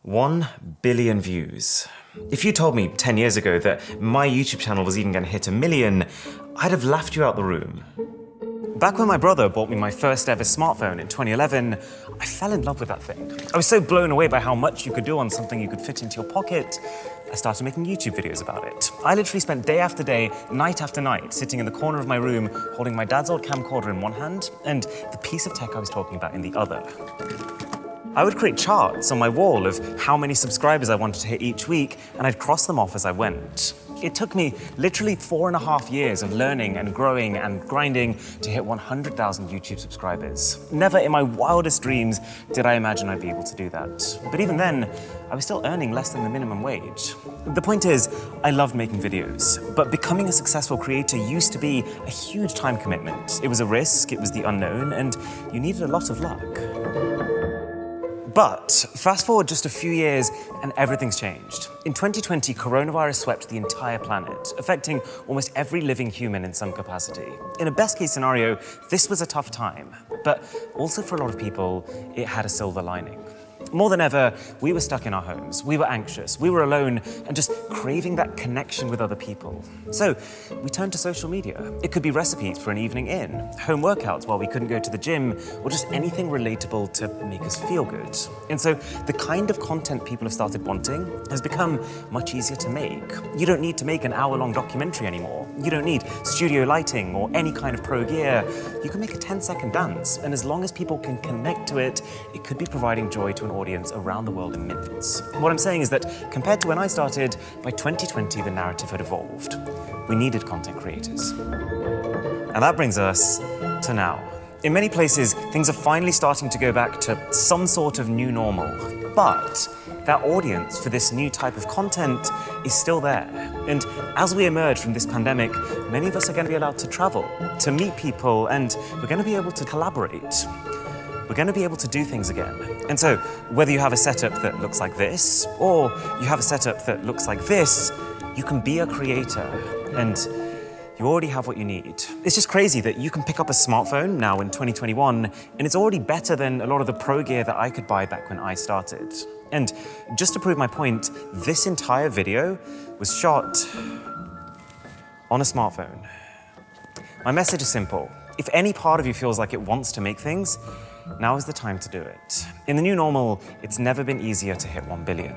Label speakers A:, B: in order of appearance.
A: 1 billion views. If you told me 10 years ago that my YouTube channel was even going to hit 1 million, I'd have laughed you out the room. Back when my brother bought me my first ever smartphone in 2011, I fell in love with that thing. I was so blown away by how much you could do on something you could fit into your pocket, I started making YouTube videos about it. I literally spent day after day, night after night, sitting in the corner of my room, holding my dad's old camcorder in one hand and the piece of tech I was talking about in the other. I would create charts on my wall of how many subscribers I wanted to hit each week, and I'd cross them off as I went. It took me literally 4.5 years of learning and growing and grinding to hit 100,000 YouTube subscribers. Never in my wildest dreams did I imagine I'd be able to do that. But even then, I was still earning less than the minimum wage. The point is, I loved making videos, but becoming a successful creator used to be a huge time commitment. It was a risk, it was the unknown, and you needed a lot of luck. But fast forward just a few years and everything's changed. In 2020, coronavirus swept the entire planet, affecting almost every living human in some capacity. In a best case scenario, this was a tough time, but also for a lot of people, it had a silver lining. More than ever, we were stuck in our homes, we were anxious, we were alone, and just craving that connection with other people. So we turned to social media. It could be recipes for an evening in, home workouts while we couldn't go to the gym, or just anything relatable to make us feel good. And so the kind of content people have started wanting has become much easier to make. You don't need to make an hour-long documentary anymore. You don't need studio lighting or any kind of pro gear. You can make a 10-second dance, and as long as people can connect to it, it could be providing joy to an audience around the world in minutes. What I'm saying is that compared to when I started, by 2020 the narrative had evolved. We needed content creators. And that brings us to now. In many places, things are finally starting to go back to some sort of new normal. But that audience for this new type of content is still there. And as we emerge from this pandemic, many of us are going to be allowed to travel, to meet people, and we're going to be able to collaborate. We're going to be able to do things again. And so, whether you have a setup that looks like this, or you have a setup that looks like this, you can be a creator, and you already have what you need. It's just crazy that you can pick up a smartphone now in 2021, and it's already better than a lot of the pro gear that I could buy back when I started. And just to prove my point, this entire video was shot on a smartphone. My message is simple. If any part of you feels like it wants to make things, now is the time to do it. In the new normal, it's never been easier to hit 1 billion.